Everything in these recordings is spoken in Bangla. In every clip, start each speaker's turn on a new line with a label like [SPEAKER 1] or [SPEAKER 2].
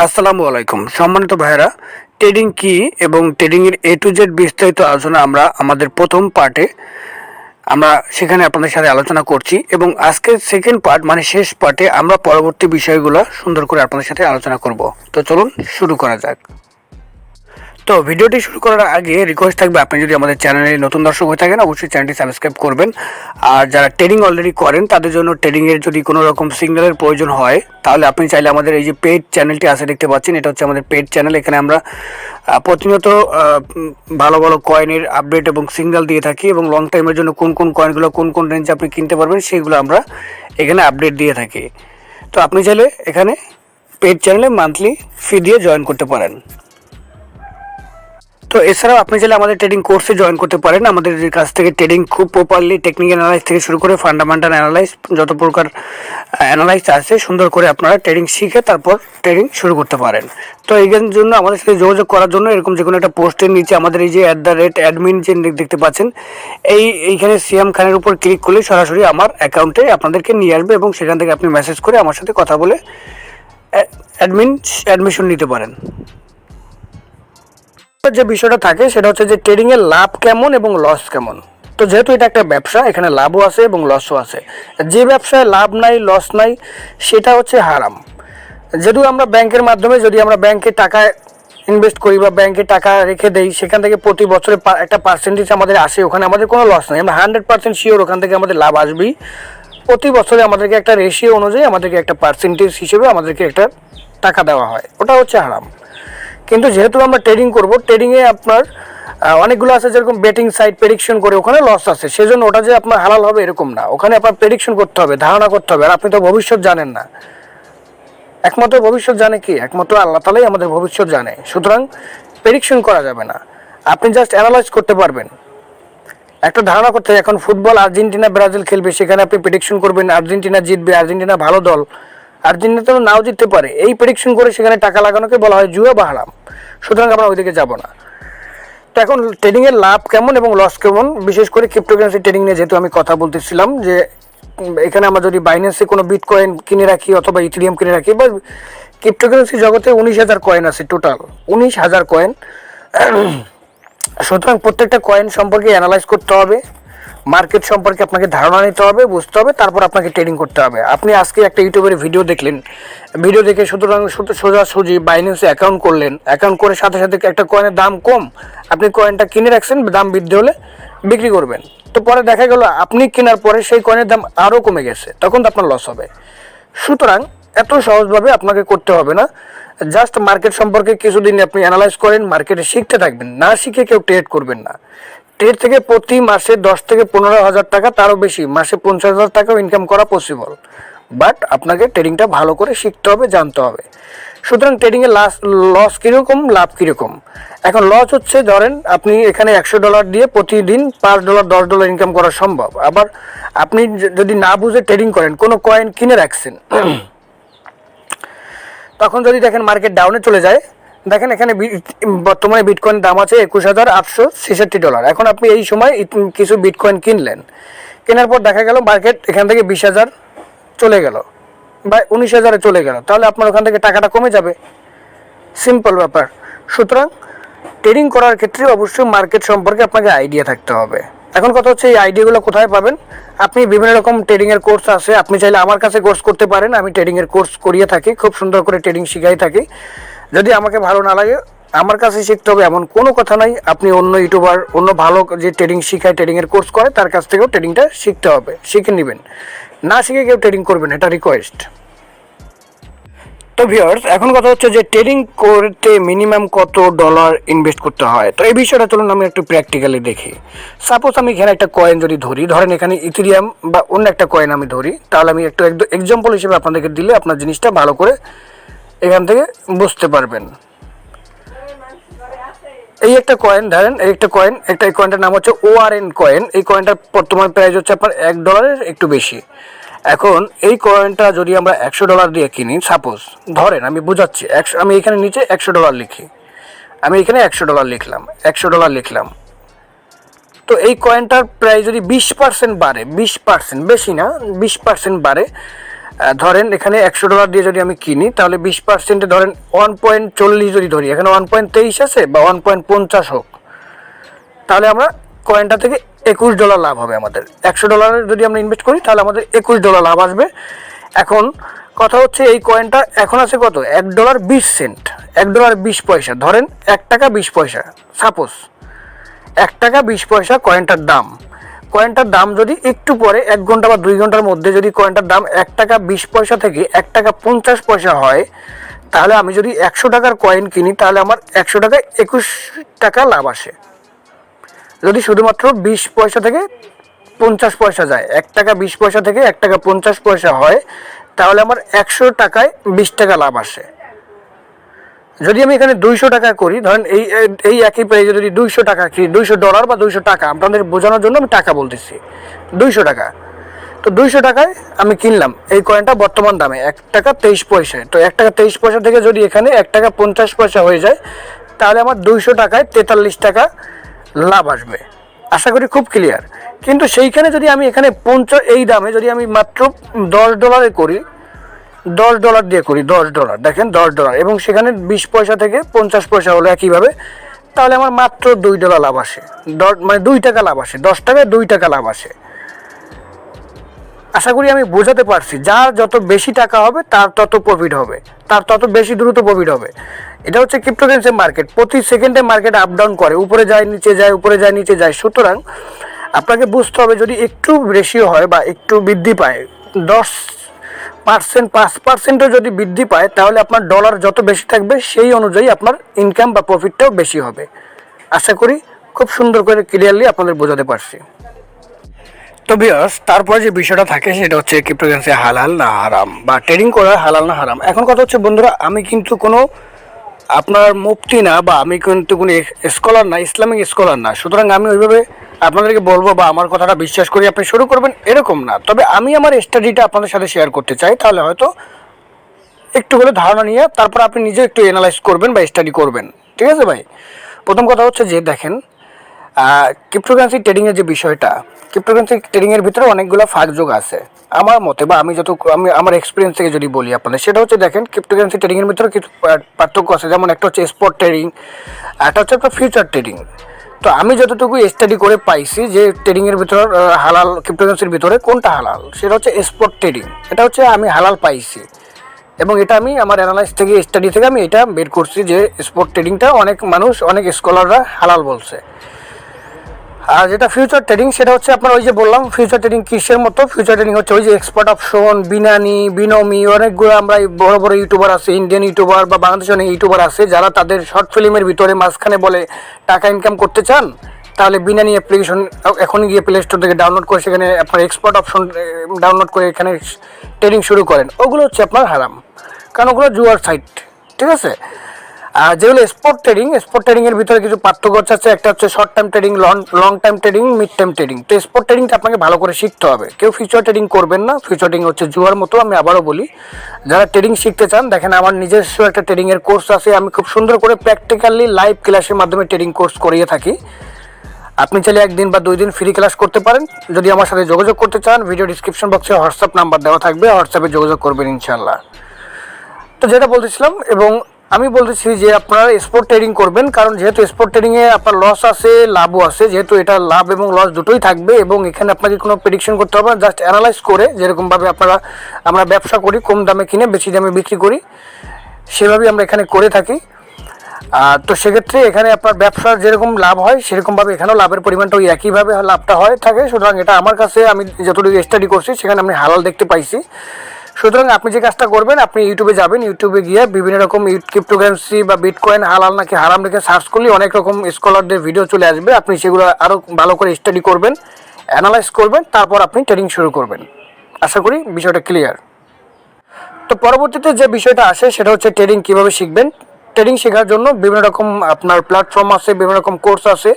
[SPEAKER 1] আসসালামু আলাইকুম সম্মানিত ভাইরা, ট্রেডিং কি এবং ট্রেডিং এর এ টু জেড বিস্তারিত আলোচনা আমরা আমাদের প্রথম পার্টে আমরা সেখানে আপনাদের সাথে আলোচনা করছি এবং আজকের সেকেন্ড পার্ট মানে শেষ পার্টে আমরা পরবর্তী বিষয়গুলো সুন্দর করে আপনাদের সাথে আলোচনা করব। তো চলুন শুরু করা যাক। তো ভিডিওটি শুরু করার আগে রিকোয়েস্ট থাকবে, আপনি যদি আমাদের চ্যানেলে নতুন দর্শক হয়ে থাকেন অবশ্যই চ্যানেলটি সাবস্ক্রাইব করবেন। আর যারা ট্রেডিং অলরেডি করেন তাদের জন্য ট্রেডিংয়ের যদি কোনো রকম সিগন্যালের প্রয়োজন হয় তাহলে আপনি চাইলে আমাদের এই যে পেড চ্যানেলটি আছে দেখতে পাচ্ছেন, এটা হচ্ছে আমাদের পেড চ্যানেল। এখানে আমরা প্রতিনিয়ত ভালো ভালো কয়েনের আপডেট এবং সিগন্যাল দিয়ে থাকি এবং লং টাইমের জন্য কোন কোন কয়েনগুলো কোন কোন রেঞ্জে আপনি কিনতে পারবেন সেগুলো আমরা এখানে আপডেট দিয়ে থাকি। তো আপনি চাইলে এখানে পেড চ্যানেলে মান্থলি ফি দিয়ে জয়েন করতে পারেন। তো এছাড়াও আপনি চাইলে আমাদের ট্রেডিং কোর্সে জয়েন করতে পারেন। আমাদের কাছ থেকে ট্রেডিং খুব প্রপারলি টেকনিক্যাল অ্যানালাইজ থেকে শুরু করে ফান্ডামেন্টাল অ্যানালাইজ যত প্রকার অ্যানালাইজ আছে সুন্দর করে আপনারা ট্রেডিং শিখে তারপর ট্রেডিং শুরু করতে পারেন। তো এই জন্য আমাদের সাথে যোগাযোগ করার জন্য এরকম যে কোনো একটা পোস্টের নিচে আমাদের এই যে @admin যে দেখতে পাচ্ছেন এইখানে সিএম খানের উপর ক্লিক করলে সরাসরি আমার অ্যাকাউন্টে আপনাদেরকে নিয়ে আসবে এবং সেখান থেকে আপনি মেসেজ করে আমার সাথে কথা বলে অ্যাডমিশন নিতে পারেন। যে বিষয়টা থাকে সেটা হচ্ছে যে ট্রেডিং এর লাভ কেমন এবং লস কেমন। তো যেহেতু এটা একটা ব্যবসা, এখানে লাভও আছে এবং লসও আছে। যে ব্যবসায় লাভ নাই লস নাই সেটা হচ্ছে হারাম। যদিও আমরা ব্যাংকের মাধ্যমে যদি আমরা ব্যাংকে টাকা ইনভেস্ট করি বা ব্যাংকে টাকা রেখে দেই, সেখান থেকে প্রতি বছরে একটা পার্সেন্টেজ আমাদের আসে, ওখানে আমাদের কোনো লস নেই। আমরা 100% শিওর ওখান থেকে আমাদের লাভ আসবেই। প্রতি বছরে আমাদেরকে একটা রেশিও অনুযায়ী আমাদেরকে একটা পার্সেন্টেজ হিসেবে আমাদেরকে একটা টাকা দেওয়া হয়, ওটা হচ্ছে হারাম। কিন্তু যেহেতু আমরা ট্রেডিং করব, ট্রেডিংয়ে আপনার অনেকগুলো আছে যেরকম বেটিং সাইট প্রেডিকশন করে, ওখানে লস আছে, সেজন্য ওটা যে আপনার হালাল হবে এরকম না। ওখানে আপনার প্রেডিকশন করতে হবে, ধারণা করতে হবে, আর আপনি তো ভবিষ্যৎ জানেন না। একমাত্র ভবিষ্যৎ জানে কি? একমাত্র আল্লাহ তাআলাই আমাদের ভবিষ্যৎ জানে। সুতরাং প্রেডিকশন করা যাবে না, আপনি জাস্ট অ্যানালাইজ করতে পারবেন, একটা ধারণা করতে হবে। এখন ফুটবল আর্জেন্টিনা ব্রাজিল খেলবে, সেখানে আপনি প্রেডিকশন করবেন আর্জেন্টিনা জিতবে, আর্জেন্টিনা ভালো দল, আর্জেন্টিনা তো নাও জিততে পারে। এই প্রেডিকশন করে সেখানে টাকা লাগানোকে বলা হয় জুয়া বা হারাম। সুতরাং আমরা ওইদিকে যাব না। তো এখন ট্রেডিংয়ের লাভ কেমন এবং লস কেমন, বিশেষ করে ক্রিপ্টোকারেন্সি ট্রেডিং নিয়ে যেহেতু আমি কথা বলতেছিলাম, যে এখানে আমরা যদি বাইন্যান্সে কোনো বিটকয়েন কিনে রাখি অথবা ইথেরিয়াম কিনে রাখি, বা ক্রিপ্টোকারেন্সি জগতে 19,000 কয়েন আছে, টোটাল 19,000 কয়েন। সুতরাং প্রত্যেকটা কয়েন সম্পর্কে অ্যানালাইজ করতে হবে, মার্কেট সম্পর্কে আপনাকে ধারণা নিতে হবে, বুঝতে হবে, তারপর আপনাকে ট্রেডিং করতে হবে। আপনি আজকে একটা ইউটিউবের ভিডিও দেখলেন, ভিডিও দেখে সুতরাং সোজাসুজি বাইন্যান্সে অ্যাকাউন্ট করলেন, অ্যাকাউন্ট করে সাথে সাথে একটা কয়েনের দাম কম, আপনি কয়েনটা কিনে রাখছেন, দাম বৃদ্ধি হলে বিক্রি করবেন। তো পরে দেখা গেল আপনি কেনার পরে সেই কয়েনের দাম আরও কমে গেছে, তখন তো আপনার লস হবে। সুতরাং এত সহজভাবে আপনাকে করতে হবে না। জাস্ট মার্কেট সম্পর্কে কিছুদিন আপনি অ্যানালাইজ করেন, মার্কেটে শিখতে থাকবেন, না শিখে কেউ ট্রেড করবেন না। ট্রেড থেকে প্রতি মাসে 10 থেকে 15,000 টাকা, তারও বেশি, মাসে 50,000 টাকাও ইনকাম করা পসিবল। বাট আপনাকে ট্রেডিংটা ভালো করে শিখতে হবে, জানতে হবে। সুতরাং ট্রেডিংয়ে লস কীরকম, লাভ কীরকম। এখন লস হচ্ছে, ধরেন আপনি এখানে $100 দিয়ে প্রতিদিন $5 $10 ইনকাম করা সম্ভব। আবার আপনি যদি না বুঝে ট্রেডিং করেন, কোনো কয়েন কিনে রাখছেন, তখন যদি দেখেন মার্কেট ডাউনে চলে যায়, দেখেন এখানে বর্তমানে বিটকয়েন দাম আছে $21,866। এখন আপনি এই সময় কিছু বিটকয়েন কিনলেন, কেনার পর দেখা গেল মার্কেট এখান থেকে 20,000 চলে গেল বা 19,000-এ চলে গেল, তাহলে আপনার ওখান থেকে টাকাটা কমে যাবে। সিম্পল ব্যাপার। সুতরাং ট্রেডিং করার ক্ষেত্রে অবশ্যই মার্কেট সম্পর্কে আপনাকে আইডিয়া থাকতে হবে। এখন কথা হচ্ছে এই আইডিয়াগুলো কোথায় পাবেন। আপনি বিভিন্ন রকম ট্রেডিংয়ের কোর্স আছে, আপনি চাইলে আমার কাছে কোর্স করতে পারেন। আমি ট্রেডিংয়ের কোর্স করিয়ে থাকি, খুব সুন্দর করে ট্রেডিং শিখাই থাকি। যদি আমাকে ভালো না লাগে, আমার কাছে শিখতে হবে এমন কোনো কথা নাই। আপনি অন্য ইউটিউবার, অন্য ভালো যে ট্রেডিং শিখায়, ট্রেডিংয়ের কোর্স করে, তার কাছ থেকেও ট্রেডিংটা শিখতে হবে, শিখে নেবেন। না শিখে কেউ ট্রেডিং করবেন, এটা রিকোয়েস্ট। তো ভিউয়ার্স, এখন কথা হচ্ছে যে ট্রেডিং করতে মিনিমাম কত ডলার ইনভেস্ট করতে হয়। তো এই বিষয়টা চলুন আমি একটু প্র্যাকটিক্যালি দেখি। সাপোজ আমি এখানে একটা কয়েন যদি ধরি, ধরেন এখানে ইথেরিয়াম বা অন্য একটা কয়েন আমি ধরি, তাহলে আমি একটু এক্সাম্পল হিসেবে আপনাদেরকে দিলে আপনার জিনিসটা ভালো করে এখান থেকে বুঝতে পারবেন। এই একটা কয়েন ধরেন, এই কয়েনটার নাম হচ্ছে ORN কয়েন। এই কয়েনটার বর্তমান প্রাইস হচ্ছে আপনার $1 একটু বেশি। এখন এই কয়েনটা যদি আমরা $100 দিয়ে কিনি, সাপোজ ধরেন, আমি বুঝাচ্ছি, আমি এখানে নিচে $100 লিখি, আমি এখানে $100 লিখলাম, $100 লিখলাম। তো এই কয়েনটার প্রাইস যদি 20% বাড়ে, 20%, বেশি না, 20% বাড়ে, ধরেন এখানে $100 দিয়ে যদি আমি কিনি তাহলে 20% ধরেন 1.40 যদি ধরি, এখানে 1.23 আছে বা 1.50 হোক, তাহলে আমরা কয়েনটা থেকে $21 লাভ হবে আমাদের। $100 যদি আমরা ইনভেস্ট করি তাহলে আমাদের $21 লাভ আসবে। এখন কথা হচ্ছে এই কয়েনটা এখন আছে কত, $1.20, $1.20, ধরেন $1.20, সাপোজ $1.20 কয়েনটার দাম। কয়েনটার দাম যদি একটু পরে 1 ঘন্টা বা 2 ঘন্টার মধ্যে যদি কয়েনটার দাম $1.20 থেকে $1.50 হয়, তাহলে আমি যদি 100 টাকার কয়েন কিনি তাহলে আমার 100 টাকায় $21 লাভ আসে। যদি শুধুমাত্র 20 পয়সা থেকে 50 পয়সা যায়, $1.20 থেকে $1.50 হয়, তাহলে আমার 100 টাকায় $20 লাভ আসে। যদি আমি এখানে 200 টাকা করি, ধরেন এই একই প্রাইজে যদি 200 টাকা কি $200 বা 200 টাকা, আপনাদের বোঝানোর জন্য আমি টাকা বলতেছি, 200 টাকা, তো 200 টাকায় আমি কিনলাম এই কয়েনটা বর্তমান দামে $1.23। তো $1.23 থেকে যদি এখানে $1.50 হয়ে যায়, তাহলে আমার 200 টাকায় $43 লাভ আসবে। আশা করি খুব ক্লিয়ার। কিন্তু সেইখানে যদি আমি এখানে এই দামে যদি আমি মাত্র $10 করি, $10 দিয়ে করি, $10, দেখেন $10, এবং সেখানে 20 পয়সা থেকে 50 পয়সা হলো একইভাবে, তাহলে আমার মাত্র $2 লাভ আসে, মানে $2 লাভ আসে, 10 টাকায় $2 লাভ আসে। আশা করি আমি বোঝাতে পারছি। যার যত বেশি টাকা হবে তার তত প্রফিট হবে, তার তত বেশি দ্রুত প্রফিট হবে। এটা হচ্ছে ক্রিপ্টোকারেন্সি মার্কেট, প্রতি সেকেন্ডে মার্কেট আপ ডাউন করে, উপরে যায় নিচে যায়, উপরে যায় নিচে যায়। সুতরাং আপনাকে বুঝতে হবে যদি একটু রেশিও হয় বা একটু বৃদ্ধি পায়, 10%, 5%ও যদি বৃদ্ধি পায়, তাহলে আপনার ডলার যত বেশি থাকবে সেই অনুযায়ী আপনার ইনকাম বা প্রফিটটাও বেশি হবে। আশা করি খুব সুন্দর করে ক্লিয়ারলি আপনাদের বোঝাতে পারছি। তো ভিউয়ার্স, তারপরে যে বিষয়টা থাকে সেটা হচ্ছে ক্রিপ্টোকারেন্সি হালাল না হারাম, বা ট্রেডিং করা হালাল না হারাম। এখন কথা হচ্ছে বন্ধুরা, আমি কিন্তু কোনো আপনার মুফতি না, বা আমি কিন্তু কোনো স্কলার না, ইসলামিক স্কলার না। সুতরাং আমি ওইভাবে আপনাদেরকে বলবো বা আমার কথাটা বিশ্বাস করি আপনি শুরু করবেন এরকম না। তবে আমি আমার স্টাডিটা আপনাদের সাথে শেয়ার করতে চাই, তাহলে হয়তো একটু করে ধারণা নিয়ে তারপর আপনি নিজে একটু অ্যানালাইজ করবেন বা স্টাডি করবেন। ঠিক আছে ভাই? প্রথম কথা হচ্ছে যে দেখেন, ক্রিপ্টোকারেন্সি ট্রেডিংয়ের যে বিষয়টা, ক্রিপ্টোকারেন্সি ট্রেডিংয়ের ভিতরে অনেকগুলো ফাঁকযোগ আছে আমার মতে, বা আমি আমার এক্সপিরিয়েন্স থেকে যদি বলি আপনাদের, সেটা হচ্ছে দেখেন ক্রিপ্টোকারেন্সি ট্রেডিংয়ের ভিতরে কিছু পার্থক্য আছে। যেমন একটা হচ্ছে স্পট ট্রেডিং, একটা হচ্ছে একটা ফিউচার ট্রেডিং। তো আমি যতটুকু স্টাডি করে পাইছি যে ট্রেডিংয়ের ভিতর হালাল, ক্রিপ্টোকারেন্সির ভিতরে কোনটা হালাল, সেটা হচ্ছে স্পট ট্রেডিং। এটা হচ্ছে আমি হালাল পাইছি, এবং এটা আমি আমার অ্যানালাইজ থেকে, স্টাডি থেকে আমি এটা বের করছি যে স্পট ট্রেডিংটা অনেক মানুষ, অনেক স্কলাররা হালাল বলছে। আর যেটা ফিউচার ট্রেডিং, সেটা হচ্ছে আপনার ওই যে বললাম ফিউচার ট্রেডিং কিসের মতো, ফিউচার ট্রেডিং হচ্ছে ওই যে এক্সপার্ট অপশন, বিনমি, অনেকগুলো আমরা বড় বড় ইউটিউবার আছে, ইন্ডিয়ান ইউটিউবার বা বাংলাদেশের অনেক ইউটিউবার আছে, যারা তাদের শর্ট ফিল্মের ভিতরে মাঝখানে বলে টাকা ইনকাম করতে চান, তাহলে বিনানি অ্যাপ্লিকেশন এখনই গিয়ে প্লে স্টোর থেকে ডাউনলোড করে সেখানে আপনার এক্সপার্ট অপশন ডাউনলোড করে এখানে ট্রেডিং শুরু করেন। ওগুলো হচ্ছে আপনার হারাম, কারণ ওগুলো জুয়ার সাইট। ঠিক আছে? আর যেগুলো স্পট ট্রেডিংয়ের ভিতরে কিছু পার্থক্য আছে। একটা হচ্ছে short time trading, long time trading, mid time trading. তো স্পট ট্রেডিংটা আপনাকে ভালো করে শিখতে হবে। কেউ ফিউচার ট্রেডিং করবেন না, ফিউচার ট্রেডিং হচ্ছে জুয়ার মতো। আমি আবারও বলি, যারা ট্রেডিং শিখতে চান, দেখেন আমার নিজস্ব একটা ট্রেডিংয়ের কোর্স আছে। আমি খুব সুন্দর করে প্র্যাকটিক্যালি লাইভ ক্লাসের মাধ্যমে ট্রেডিং কোর্স করিয়ে থাকি। আপনি চাইলে 1 দিন বা 2 দিন ফ্রি ক্লাস করতে পারেন। যদি আমার সাথে যোগাযোগ করতে চান, ভিডিও ডিসক্রিপশন বক্সে হোয়াটসঅ্যাপ নাম্বার দেওয়া থাকবে, হোয়াটসঅ্যাপে যোগাযোগ করবেন ইনশাল্লাহ। তো যেটা বলতেছিলাম, এবং আমি বলতেছি যে আপনারা স্পট ট্রেডিং করবেন, কারণ যেহেতু স্পট ট্রেডিংয়ে আপনার লস আছে, লাভও আছে, যেহেতু এটা লাভ এবং লস দুটোই থাকবে, এবং এখানে আপনাকে কোনো প্রেডিকশন করতে হবে না, জাস্ট অ্যানালাইজ করে, যেরকমভাবে আমরা ব্যবসা করি, কম দামে কিনে বেশি দামে বিক্রি করি, সেভাবেই আমরা এখানে করে থাকি। তো সেক্ষেত্রে এখানে আপনার ব্যবসার যেরকম লাভ হয় সেরকমভাবে এখানেও লাভের পরিমাণটা ওই একইভাবে লাভটা হয় থাকে। সুতরাং এটা আমার কাছে, আমি যতটুকু স্টাডি করছি সেখানে আমি হালাল দেখতে পাইছি। সুতরাং আপনি যে কাজটা করবেন, আপনি ইউটিউবে যাবেন, ইউটিউবে গিয়ে বিভিন্ন রকম ক্রিপ্টোকারেন্সি বা বিটকয়েন হালাল নাকি হারাম লিখে সার্চ করলে অনেক রকম স্কলারদের ভিডিও চলে আসবে। আপনি সেগুলো আরও ভালো করে স্টাডি করবেন, অ্যানালাইজ করবেন, তারপর আপনি ট্রেডিং শুরু করবেন। আশা করি বিষয়টা ক্লিয়ার। তো পরবর্তীতে যে বিষয়টা আসে সেটা হচ্ছে ট্রেডিং কীভাবে শিখবেন। ট্রেডিং শেখার জন্য বিভিন্ন রকম আপনার প্ল্যাটফর্ম আছে, বিভিন্ন রকম কোর্স আছে।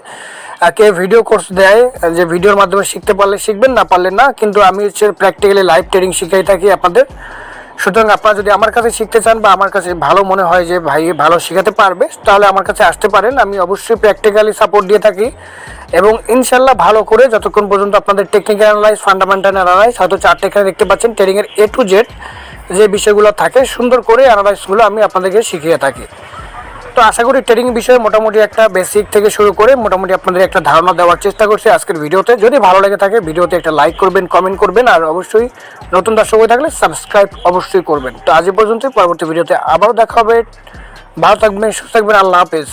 [SPEAKER 1] কে ভিডিও কোর্স দেয়, যে ভিডিওর মাধ্যমে শিখতে পারলে শিখবেন, না পারলে না। কিন্তু আমি হচ্ছে প্র্যাকটিক্যালি লাইভ ট্রেডিং শিখাই থাকি আপনাদের। সুতরাং আপনারা যদি আমার কাছে শিখতে চান বা আমার কাছে ভালো মনে হয় যে ভাই ভালো শেখাতে পারবে, তাহলে আমার কাছে আসতে পারেন। আমি অবশ্যই প্র্যাকটিক্যালি সাপোর্ট দিয়ে থাকি এবং ইনশাল্লাহ ভালো করে যতক্ষণ পর্যন্ত আপনাদের টেকনিক্যাল অ্যানালাইজ, ফান্ডামেন্টাল অ্যানালাইজ, হয়তো চারটে এখানে দেখতে পাচ্ছেন ট্রেডিংয়ের A to Z যে বিষয়গুলো থাকে সুন্দর করে অ্যানালাইসগুলো আমি আপনাদেরকে শিখিয়ে থাকি। তো আশা করি ট্রেডিং বিষয়ে মোটামুটি একটা বেসিক থেকে শুরু করে মোটামুটি আপনাদের একটা ধারণা দেওয়ার চেষ্টা করছি আজকের ভিডিওতে। যদি ভালো লেগে থাকে ভিডিওতে একটা লাইক করবেন, কমেন্ট করবেন, আর অবশ্যই নতুন দর্শক হয়ে থাকলে সাবস্ক্রাইব অবশ্যই করবেন। তো আজ পর্যন্ত, পরবর্তী ভিডিওতে আবারও দেখা হবে। ভালো থাকবেন, সুস্থ থাকবেন, আল্লাহ হাফেজ।